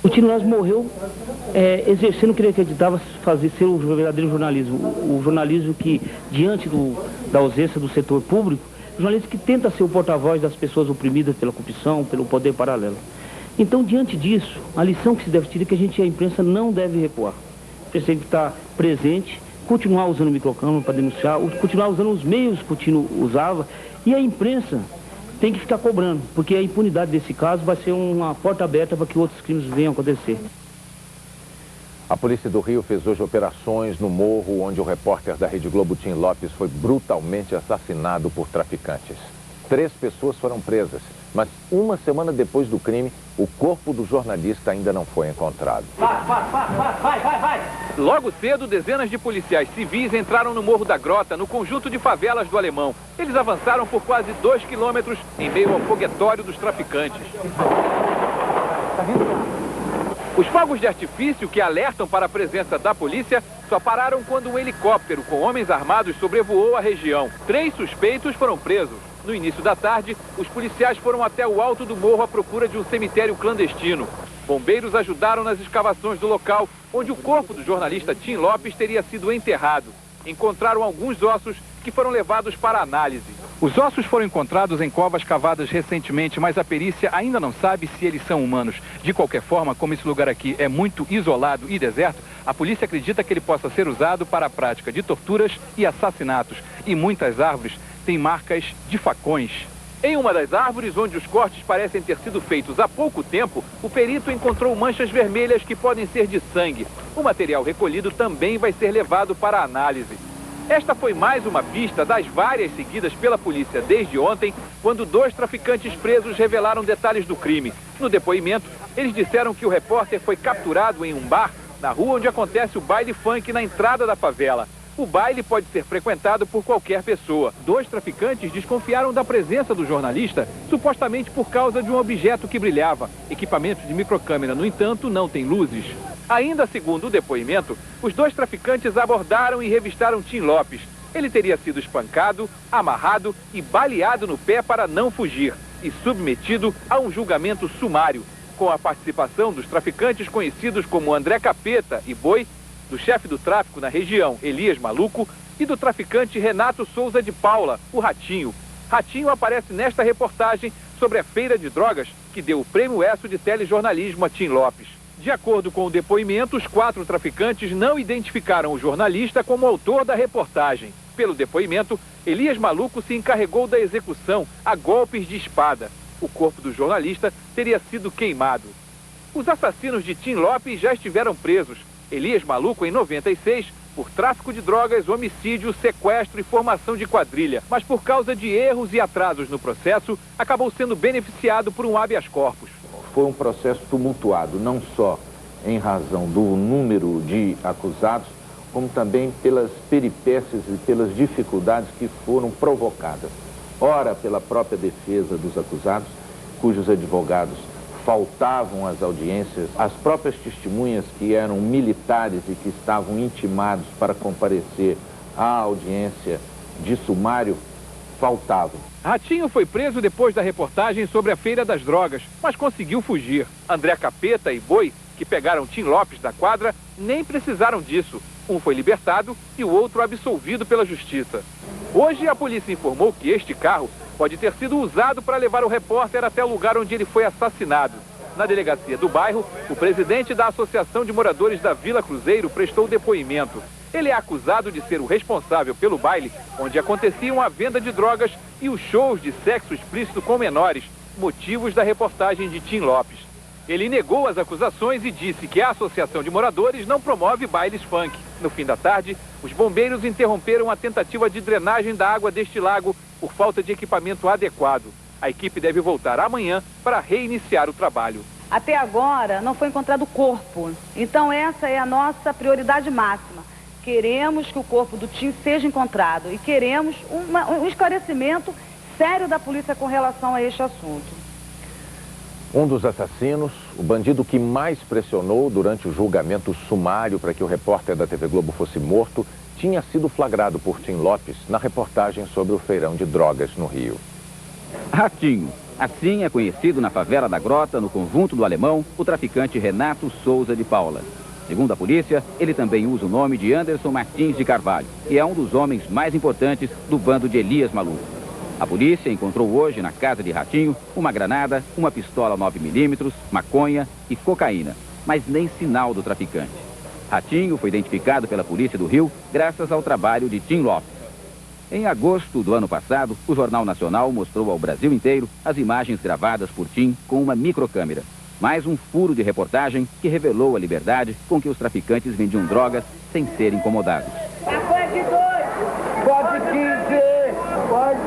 O Tino Lopes morreu exercendo o que ele acreditava ser o verdadeiro jornalismo. O jornalismo que, diante da ausência do setor público, o jornalismo que tenta ser o porta-voz das pessoas oprimidas pela corrupção, pelo poder paralelo. Então, diante disso, a lição que se deve tirar é que a imprensa não deve recuar. A imprensa tem que estar presente, continuar usando o microcâmara para denunciar, continuar usando os meios que o Tino usava, e a imprensa tem que ficar cobrando, porque a impunidade desse caso vai ser uma porta aberta para que outros crimes venham a acontecer. A Polícia do Rio fez hoje operações no morro onde o repórter da Rede Globo, Tim Lopes, foi brutalmente assassinado por traficantes. 3 pessoas foram presas, mas uma semana depois do crime, o corpo do jornalista ainda não foi encontrado. Vai! Logo cedo, dezenas de policiais civis entraram no Morro da Grota, no conjunto de favelas do Alemão. Eles avançaram por quase 2 quilômetros em meio ao foguetório dos traficantes. Os fogos de artifício que alertam para a presença da polícia só pararam quando um helicóptero com homens armados sobrevoou a região. 3 suspeitos foram presos. No início da tarde, os policiais foram até o alto do morro à procura de um cemitério clandestino. Bombeiros ajudaram nas escavações do local, onde o corpo do jornalista Tim Lopes teria sido enterrado. Encontraram alguns ossos que foram levados para análise. Os ossos foram encontrados em covas cavadas recentemente, mas a perícia ainda não sabe se eles são humanos. De qualquer forma, como esse lugar aqui é muito isolado e deserto, a polícia acredita que ele possa ser usado para a prática de torturas e assassinatos. E muitas árvores têm marcas de facões. Em uma das árvores, onde os cortes parecem ter sido feitos há pouco tempo, o perito encontrou manchas vermelhas que podem ser de sangue. O material recolhido também vai ser levado para análise. Esta foi mais uma pista das várias seguidas pela polícia desde ontem, quando 2 traficantes presos revelaram detalhes do crime. No depoimento, eles disseram que o repórter foi capturado em um bar na rua onde acontece o baile funk na entrada da favela. O baile pode ser frequentado por qualquer pessoa. 2 traficantes desconfiaram da presença do jornalista, supostamente por causa de um objeto que brilhava. Equipamentos de microcâmera, no entanto, não têm luzes. Ainda segundo o depoimento, os 2 traficantes abordaram e revistaram Tim Lopes. Ele teria sido espancado, amarrado e baleado no pé para não fugir e submetido a um julgamento sumário, com a participação dos traficantes conhecidos como André Capeta e Boi, do chefe do tráfico na região, Elias Maluco, e do traficante Renato Souza de Paula, o Ratinho. Ratinho aparece nesta reportagem sobre a feira de drogas que deu o prêmio ESSO de telejornalismo a Tim Lopes. De acordo com o depoimento, os 4 traficantes não identificaram o jornalista como autor da reportagem. Pelo depoimento, Elias Maluco se encarregou da execução a golpes de espada. O corpo do jornalista teria sido queimado. Os assassinos de Tim Lopes já estiveram presos. Elias Maluco em 96, por tráfico de drogas, homicídio, sequestro e formação de quadrilha. Mas por causa de erros e atrasos no processo, acabou sendo beneficiado por um habeas corpus. Foi um processo tumultuado, não só em razão do número de acusados, como também pelas peripécias e pelas dificuldades que foram provocadas. Ora, pela própria defesa dos acusados, cujos advogados faltavam às audiências, as próprias testemunhas que eram militares e que estavam intimados para comparecer à audiência de sumário, faltavam. Ratinho foi preso depois da reportagem sobre a Feira das Drogas, mas conseguiu fugir. André Capeta e Boi, que pegaram Tim Lopes da quadra, nem precisaram disso. Um foi libertado e o outro absolvido pela justiça. Hoje a polícia informou que este carro pode ter sido usado para levar o repórter até o lugar onde ele foi assassinado. Na delegacia do bairro, o presidente da Associação de Moradores da Vila Cruzeiro prestou depoimento. Ele é acusado de ser o responsável pelo baile, onde aconteciam a venda de drogas e os shows de sexo explícito com menores, motivos da reportagem de Tim Lopes. Ele negou as acusações e disse que a Associação de Moradores não promove bailes funk. No fim da tarde, os bombeiros interromperam a tentativa de drenagem da água deste lago por falta de equipamento adequado. A equipe deve voltar amanhã para reiniciar o trabalho. Até agora não foi encontrado o corpo, então essa é a nossa prioridade máxima. Queremos que o corpo do Tim seja encontrado e queremos um esclarecimento sério da polícia com relação a este assunto. Um dos assassinos, o bandido que mais pressionou durante o julgamento sumário para que o repórter da TV Globo fosse morto, tinha sido flagrado por Tim Lopes na reportagem sobre o feirão de drogas no Rio. Ratinho, Assim é conhecido na favela da Grota, no Conjunto do Alemão, o traficante Renato Souza de Paula. Segundo a polícia, ele também usa o nome de Anderson Martins de Carvalho e é um dos homens mais importantes do bando de Elias Maluf. A polícia encontrou hoje na casa de Ratinho uma granada, uma pistola 9mm, maconha e cocaína, mas nem sinal do traficante. Ratinho foi identificado pela polícia do Rio graças ao trabalho de Tim Lopes. Em agosto do ano passado, o Jornal Nacional mostrou ao Brasil inteiro as imagens gravadas por Tim com uma microcâmera. Mais um furo de reportagem que revelou a liberdade com que os traficantes vendiam drogas sem serem incomodados. Pode 2, pode 15, pode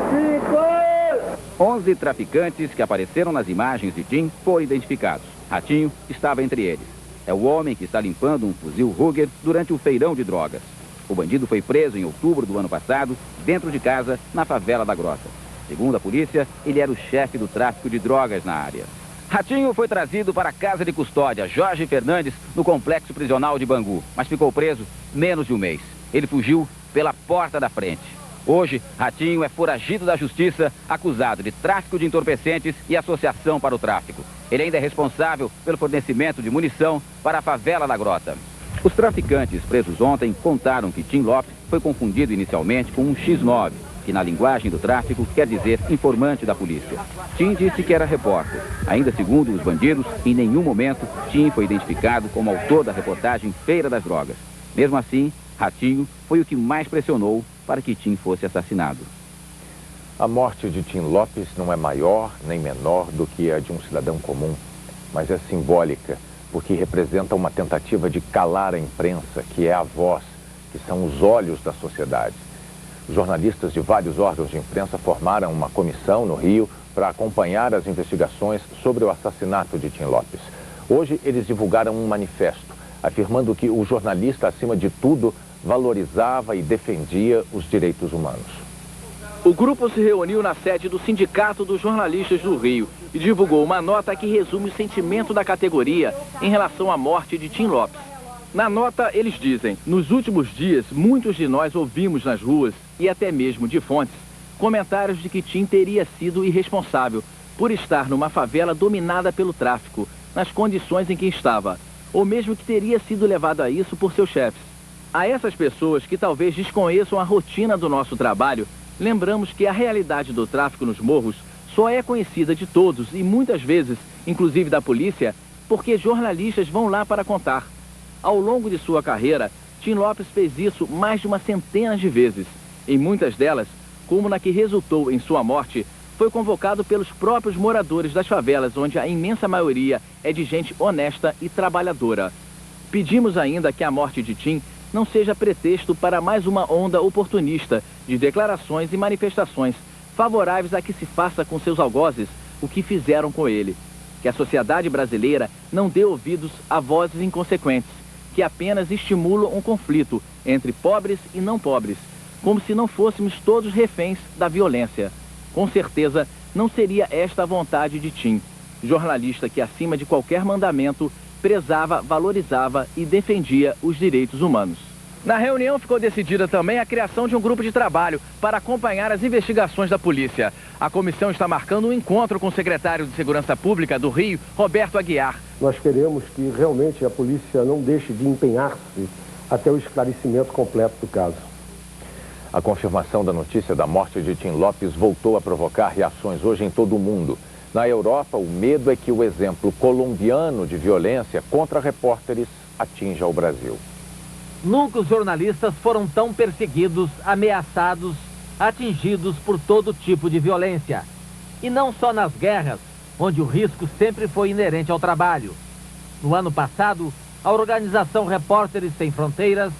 5. 11 traficantes que apareceram nas imagens de Tim foram identificados. Ratinho estava entre eles. É o homem que está limpando um fuzil Ruger durante o feirão de drogas. O bandido foi preso em outubro do ano passado, dentro de casa, na favela da Grota. Segundo a polícia, ele era o chefe do tráfico de drogas na área. Ratinho foi trazido para a casa de custódia Jorge Fernandes, no complexo prisional de Bangu, mas ficou preso menos de um mês. Ele fugiu pela porta da frente. Hoje, Ratinho é foragido da justiça, acusado de tráfico de entorpecentes e associação para o tráfico. Ele ainda é responsável pelo fornecimento de munição para a favela da Grota. Os traficantes presos ontem contaram que Tim Lopes foi confundido inicialmente com um X9, que na linguagem do tráfico quer dizer informante da polícia. Tim disse que era repórter. Ainda segundo os bandidos, em nenhum momento Tim foi identificado como autor da reportagem Feira das Drogas. Mesmo assim, Ratinho foi o que mais pressionou para que Tim fosse assassinado. A morte de Tim Lopes não é maior nem menor do que a de um cidadão comum, mas é simbólica, porque representa uma tentativa de calar a imprensa, que é a voz, que são os olhos da sociedade. Os jornalistas de vários órgãos de imprensa formaram uma comissão no Rio para acompanhar as investigações sobre o assassinato de Tim Lopes. Hoje eles divulgaram um manifesto, afirmando que o jornalista, acima de tudo, valorizava e defendia os direitos humanos. O grupo se reuniu na sede do Sindicato dos Jornalistas do Rio e divulgou uma nota que resume o sentimento da categoria em relação à morte de Tim Lopes. Na nota, eles dizem: nos últimos dias, muitos de nós ouvimos nas ruas, e até mesmo de fontes, comentários de que Tim teria sido irresponsável por estar numa favela dominada pelo tráfico, nas condições em que estava, ou mesmo que teria sido levado a isso por seus chefes. A essas pessoas que talvez desconheçam a rotina do nosso trabalho, lembramos que a realidade do tráfico nos morros só é conhecida de todos e muitas vezes, inclusive da polícia, porque jornalistas vão lá para contar. Ao longo de sua carreira, Tim Lopes fez isso mais de uma centena de vezes. Em muitas delas, como na que resultou em sua morte, foi convocado pelos próprios moradores das favelas, onde a imensa maioria é de gente honesta e trabalhadora. Pedimos ainda que a morte de Tim não seja pretexto para mais uma onda oportunista de declarações e manifestações favoráveis a que se faça com seus algozes o que fizeram com ele. Que a sociedade brasileira não dê ouvidos a vozes inconsequentes, que apenas estimulam um conflito entre pobres e não pobres, como se não fôssemos todos reféns da violência. Com certeza, não seria esta a vontade de Tim, jornalista que, acima de qualquer mandamento, prezava, valorizava e defendia os direitos humanos. Na reunião ficou decidida também a criação de um grupo de trabalho para acompanhar as investigações da polícia. A comissão está marcando um encontro com o secretário de Segurança Pública do Rio, Roberto Aguiar. Nós queremos que realmente a polícia não deixe de empenhar-se até o esclarecimento completo do caso. A confirmação da notícia da morte de Tim Lopes voltou a provocar reações hoje em todo o mundo. Na Europa, o medo é que o exemplo colombiano de violência contra repórteres atinja o Brasil. Nunca os jornalistas foram tão perseguidos, ameaçados, atingidos por todo tipo de violência. E não só nas guerras, onde o risco sempre foi inerente ao trabalho. No ano passado, a organização Repórteres Sem Fronteiras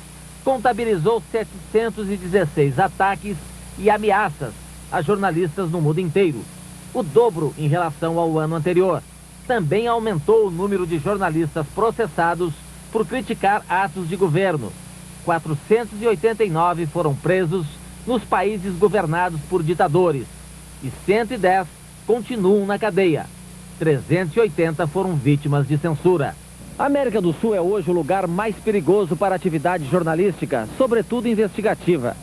contabilizou 716 ataques e ameaças a jornalistas no mundo inteiro, o dobro em relação ao ano anterior. Também aumentou o número de jornalistas processados por criticar atos de governo. 489 foram presos nos países governados por ditadores e 110 continuam na cadeia. 380 foram vítimas de censura. A América do Sul é hoje o lugar mais perigoso para a atividade jornalística, sobretudo investigativa.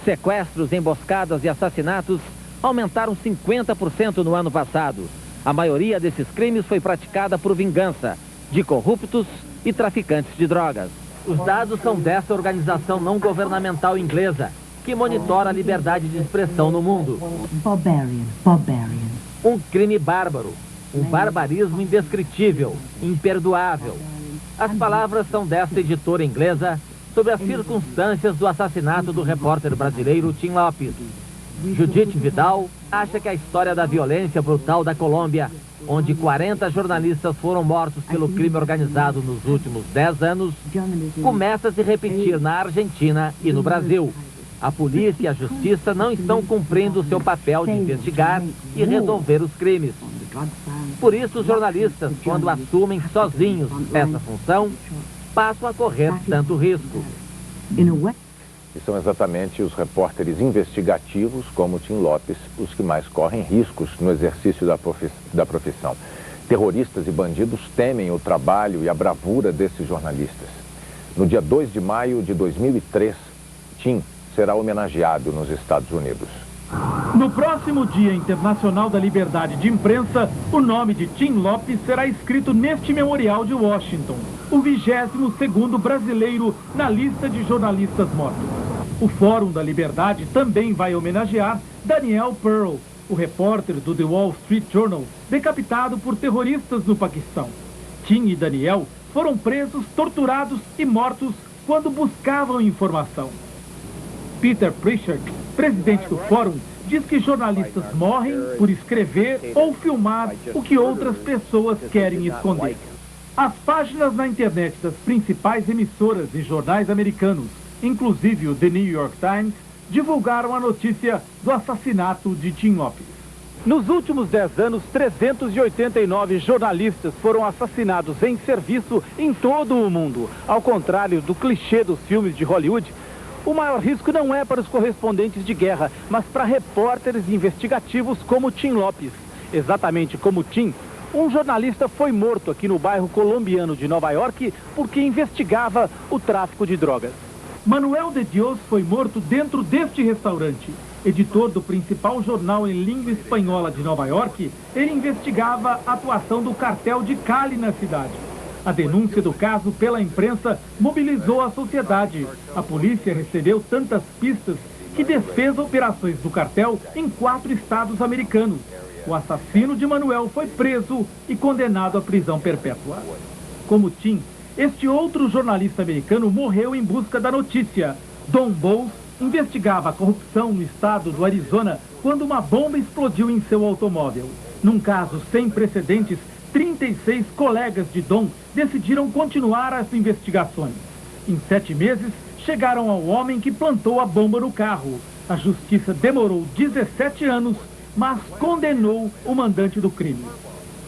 Sequestros, emboscadas e assassinatos aumentaram 50% no ano passado. A maioria desses crimes foi praticada por vingança de corruptos e traficantes de drogas. Os dados são dessa organização não governamental inglesa, que monitora a liberdade de expressão no mundo. Um crime bárbaro, um barbarismo indescritível, imperdoável. As palavras são desta editora inglesa sobre as circunstâncias do assassinato do repórter brasileiro Tim Lopes. Judith Vidal acha que a história da violência brutal da Colômbia, onde 40 jornalistas foram mortos pelo crime organizado nos últimos 10 anos, começa a se repetir na Argentina e no Brasil. A polícia e a justiça não estão cumprindo o seu papel de investigar e resolver os crimes. Por isso, os jornalistas, quando assumem sozinhos essa função, passam a correr tanto risco. E são exatamente os repórteres investigativos, como Tim Lopes, os que mais correm riscos no exercício da profissão. Terroristas e bandidos temem o trabalho e a bravura desses jornalistas. No dia 2 de maio de 2003, Tim será homenageado nos Estados Unidos. No próximo Dia Internacional da Liberdade de Imprensa, o nome de Tim Lopes será escrito neste memorial de Washington, o 22º brasileiro na lista de jornalistas mortos. O Fórum da Liberdade também vai homenagear Daniel Pearl, o repórter do The Wall Street Journal, decapitado por terroristas no Paquistão. Tim e Daniel foram presos, torturados e mortos quando buscavam informação. Peter Pritchard, presidente do Fórum, diz que jornalistas morrem por escrever ou filmar o que outras pessoas querem esconder. As páginas na internet das principais emissoras e jornais americanos, inclusive o The New York Times, divulgaram a notícia do assassinato de Tim Lopes. Nos últimos 10 anos, 389 jornalistas foram assassinados em serviço em todo o mundo. Ao contrário do clichê dos filmes de Hollywood, o maior risco não é para os correspondentes de guerra, mas para repórteres investigativos como Tim Lopes. Exatamente como Tim, um jornalista foi morto aqui no bairro colombiano de Nova York porque investigava o tráfico de drogas. Manuel de Dios foi morto dentro deste restaurante. Editor do principal jornal em língua espanhola de Nova York, ele investigava a atuação do cartel de Cali na cidade. A denúncia do caso pela imprensa mobilizou a sociedade. A polícia recebeu tantas pistas que desfez operações do cartel em 4 estados americanos. O assassino de Manuel foi preso e condenado à prisão perpétua. Como Tim, este outro jornalista americano morreu em busca da notícia. Don Bowles investigava a corrupção no estado do Arizona quando uma bomba explodiu em seu automóvel. Num caso sem precedentes, 36 colegas de Don decidiram continuar as investigações. Em 7 meses, chegaram ao homem que plantou a bomba no carro. A justiça demorou 17 anos, mas condenou o mandante do crime.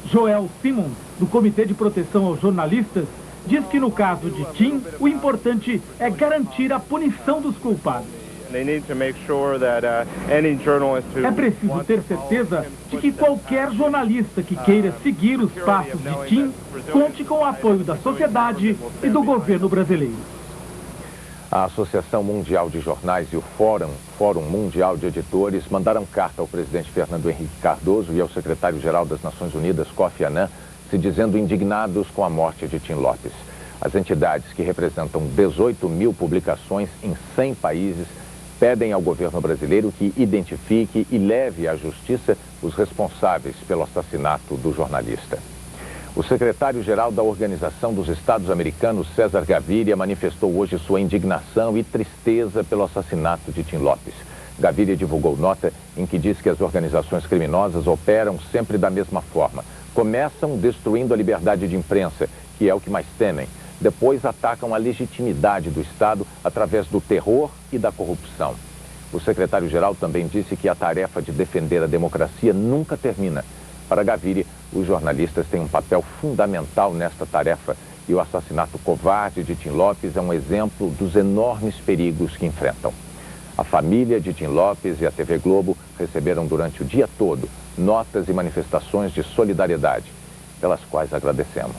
Joel Simmons, do Comitê de Proteção aos Jornalistas, diz que no caso de Tim, o importante é garantir a punição dos culpados. É preciso ter certeza de que qualquer jornalista que queira seguir os passos de Tim conte com o apoio da sociedade e do governo brasileiro. A Associação Mundial de Jornais e o Fórum Mundial de Editores mandaram carta ao presidente Fernando Henrique Cardoso e ao secretário-geral das Nações Unidas, Kofi Annan, se dizendo indignados com a morte de Tim Lopes. As entidades, que representam 18 mil publicações em 100 países, pedem ao governo brasileiro que identifique e leve à justiça os responsáveis pelo assassinato do jornalista. O secretário-geral da Organização dos Estados Americanos, César Gaviria, manifestou hoje sua indignação e tristeza pelo assassinato de Tim Lopes. Gaviria divulgou nota em que diz que as organizações criminosas operam sempre da mesma forma. Começam destruindo a liberdade de imprensa, que é o que mais temem. Depois atacam a legitimidade do Estado através do terror e da corrupção. O secretário-geral também disse que a tarefa de defender a democracia nunca termina. Para Gaviria, os jornalistas têm um papel fundamental nesta tarefa e o assassinato covarde de Tim Lopes é um exemplo dos enormes perigos que enfrentam. A família de Tim Lopes e a TV Globo receberam durante o dia todo notas e manifestações de solidariedade, pelas quais agradecemos.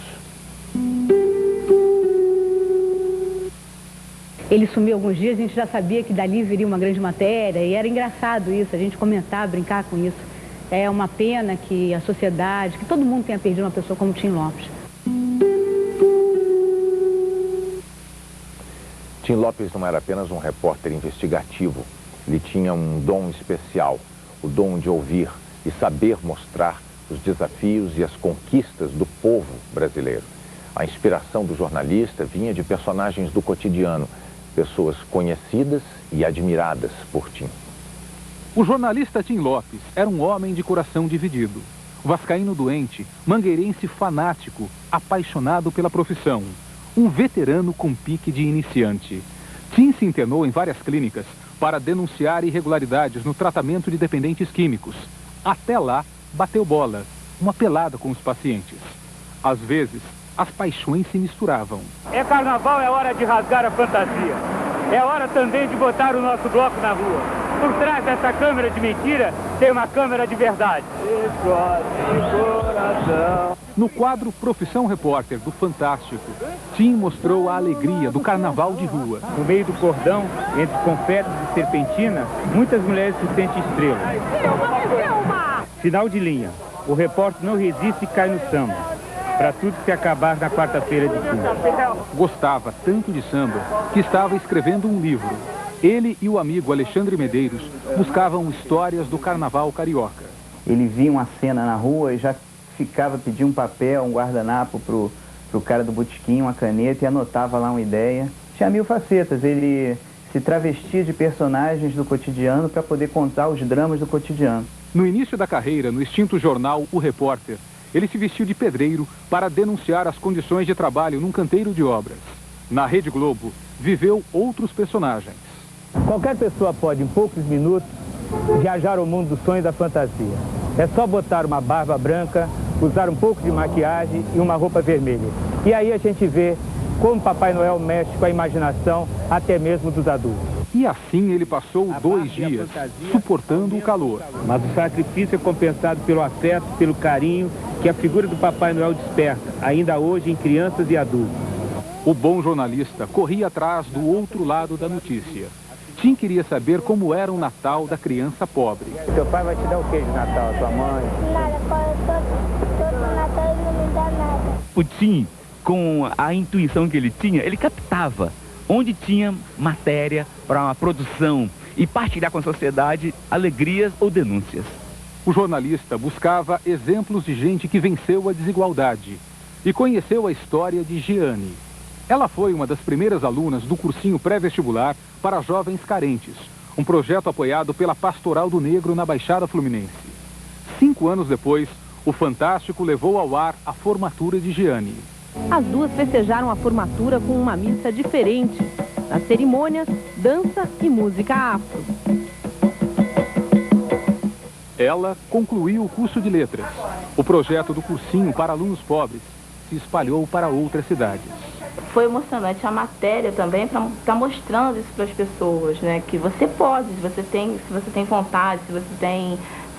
Ele sumiu alguns dias, a gente já sabia que dali viria uma grande matéria, e era engraçado isso, a gente comentar, brincar com isso. É uma pena que a sociedade, que todo mundo tenha perdido uma pessoa como Tim Lopes. Tim Lopes não era apenas um repórter investigativo. Ele tinha um dom especial, o dom de ouvir e saber mostrar os desafios e as conquistas do povo brasileiro. A inspiração do jornalista vinha de personagens do cotidiano, pessoas conhecidas e admiradas por Tim. O jornalista Tim Lopes era um homem de coração dividido. Vascaíno doente, mangueirense fanático, apaixonado pela profissão. Um veterano com pique de iniciante. Tim se internou em várias clínicas para denunciar irregularidades no tratamento de dependentes químicos. Até lá, bateu bola, uma pelada com os pacientes. Às vezes, as paixões se misturavam. É carnaval, é hora de rasgar a fantasia. É hora também de botar o nosso bloco na rua. Por trás dessa câmera de mentira, tem uma câmera de verdade. No quadro Profissão Repórter do Fantástico, Tim mostrou a alegria do carnaval de rua. No meio do cordão, entre confetes e serpentina, muitas mulheres se sentem estrelas. Final de linha. O repórter não resiste e cai no samba. Para tudo se acabar na quarta-feira de cinza. Gostava tanto de samba que estava escrevendo um livro. Ele e o amigo Alexandre Medeiros buscavam histórias do carnaval carioca. Ele via uma cena na rua e já ficava pedindo um papel, um guardanapo pro cara do botequim, uma caneta, e anotava lá uma ideia. Tinha 1000 facetas, ele se travestia de personagens do cotidiano para poder contar os dramas do cotidiano. No início da carreira, no extinto jornal O Repórter, ele se vestiu de pedreiro para denunciar as condições de trabalho num canteiro de obras. Na Rede Globo, viveu outros personagens. Qualquer pessoa pode, em poucos minutos, viajar ao mundo dos sonhos e da fantasia. É só botar uma barba branca, usar um pouco de maquiagem e uma roupa vermelha. E aí a gente vê como Papai Noel mexe com a imaginação, até mesmo dos adultos. E assim ele passou 2 dias, suportando o calor. Mas o sacrifício é compensado pelo afeto, pelo carinho que a figura do Papai Noel desperta, ainda hoje em crianças e adultos. O bom jornalista corria atrás do outro lado da notícia. Tim queria saber como era o Natal da criança pobre. Seu pai vai te dar o que de Natal, sua mãe? Nada, todo Natal ele não me dá nada. O Tim, com a intuição que ele tinha, ele captava onde tinha matéria para uma produção e partilhar com a sociedade alegrias ou denúncias. O jornalista buscava exemplos de gente que venceu a desigualdade e conheceu a história de Jeane. Ela foi uma das primeiras alunas do cursinho pré-vestibular para jovens carentes, um projeto apoiado pela Pastoral do Negro na Baixada Fluminense. 5 anos depois, o Fantástico levou ao ar a formatura de Jeane. As duas festejaram a formatura com uma missa diferente. Na cerimônia, dança e música afro. Ela concluiu o curso de letras. O projeto do cursinho para alunos pobres se espalhou para outras cidades. Foi emocionante a matéria também para estar mostrando isso para as pessoas, né? Que você pode, se você tem vontade, se você tem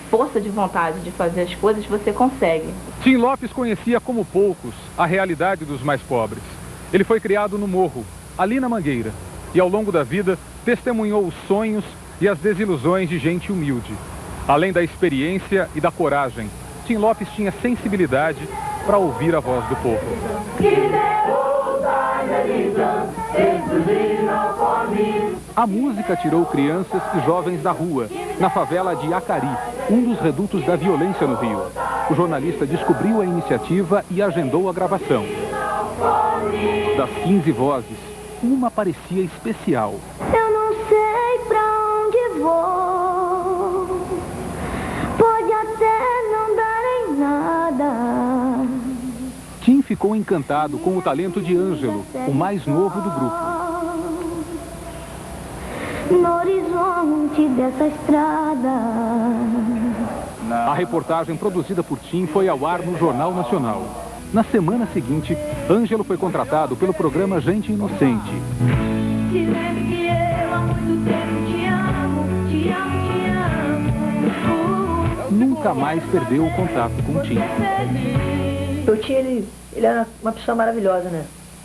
força de vontade de fazer as coisas, você consegue. Tim Lopes conhecia como poucos a realidade dos mais pobres. Ele foi criado no morro, ali na Mangueira, e ao longo da vida testemunhou os sonhos e as desilusões de gente humilde. Além da experiência e da coragem, Tim Lopes tinha sensibilidade para ouvir a voz do povo. A música tirou crianças e jovens da rua, na favela de Acari, um dos redutos da violência no Rio. O jornalista descobriu a iniciativa e agendou a gravação. Das 15 vozes, uma parecia especial. Eu não sei pra onde vou, pode até não dar em nada. Tim ficou encantado com o talento de Ângelo, o mais novo do grupo. No horizonte dessa estrada. A reportagem produzida por Tim foi ao ar no Jornal Nacional. Na semana seguinte, Ângelo foi contratado pelo programa Gente Inocente. Te lembro que eu há muito tempo te amo, te amo, te amo. Nunca mais perdeu o contato com o Tim. O Tim, ele era uma pessoa maravilhosa, né?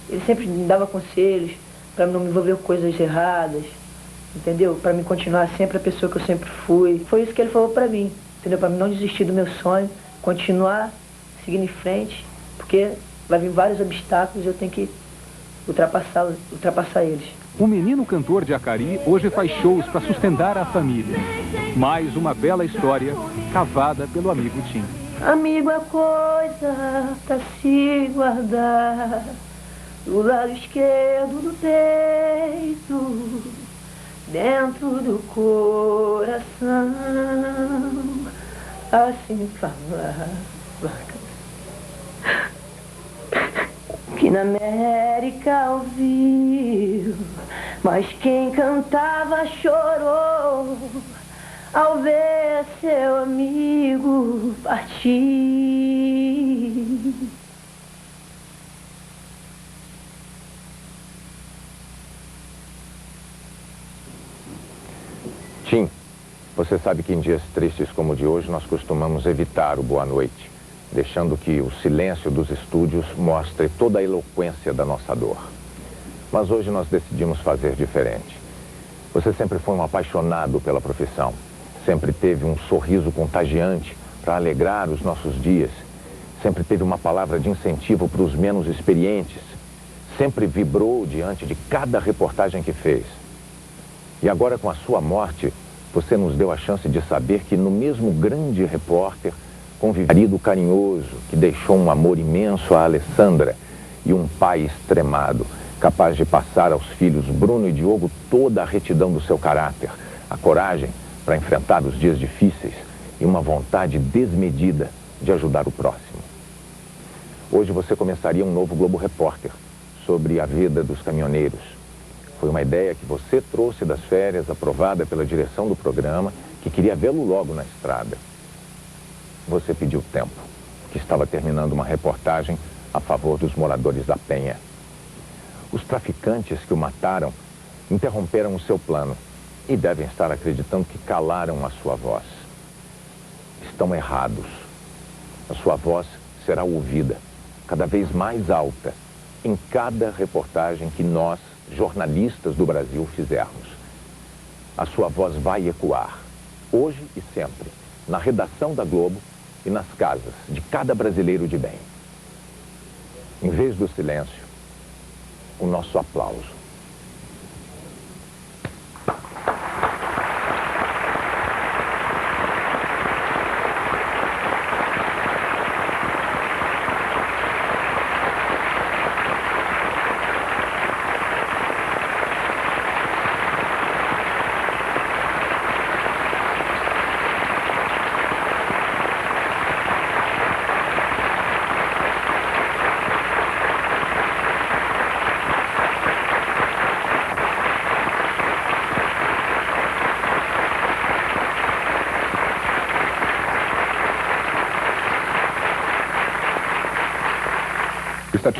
Ele sempre me dava conselhos, para não me envolver com coisas erradas, entendeu? Para me continuar sempre a pessoa que eu sempre fui. Foi isso que ele falou para mim, entendeu? Para mim não desistir do meu sonho, continuar seguindo em frente, porque vai vir vários obstáculos e eu tenho que ultrapassar eles. O menino cantor de Acari hoje faz shows para sustentar a família. Mais uma bela história cavada pelo amigo Tim. Amigo é coisa pra se guardar do lado esquerdo do peito, dentro do coração, assim falava que na América ouviu, mas quem cantava chorou ao ver seu amigo partir. Tim, você sabe que em dias tristes como o de hoje nós costumamos evitar o boa noite, deixando que o silêncio dos estúdios mostre toda a eloquência da nossa dor. Mas hoje nós decidimos fazer diferente. Você sempre foi um apaixonado pela profissão, sempre teve um sorriso contagiante para alegrar os nossos dias, sempre teve uma palavra de incentivo para os menos experientes, sempre vibrou diante de cada reportagem que fez. E agora, com a sua morte, você nos deu a chance de saber que no mesmo grande repórter convivia um marido carinhoso que deixou um amor imenso a Alessandra e um pai extremado, capaz de passar aos filhos Bruno e Diogo toda a retidão do seu caráter, a coragem para enfrentar os dias difíceis e uma vontade desmedida de ajudar o próximo. Hoje você começaria um novo Globo Repórter sobre a vida dos caminhoneiros. Foi uma ideia que você trouxe das férias, aprovada pela direção do programa, que queria vê-lo logo na estrada. Você pediu tempo, que estava terminando uma reportagem a favor dos moradores da Penha. Os traficantes que o mataram interromperam o seu plano e devem estar acreditando que calaram a sua voz. Estão errados. A sua voz será ouvida cada vez mais alta em cada reportagem que nós, jornalistas do Brasil, fizermos. A sua voz vai ecoar, hoje e sempre, na redação da Globo e nas casas de cada brasileiro de bem. Em vez do silêncio, o nosso aplauso. Está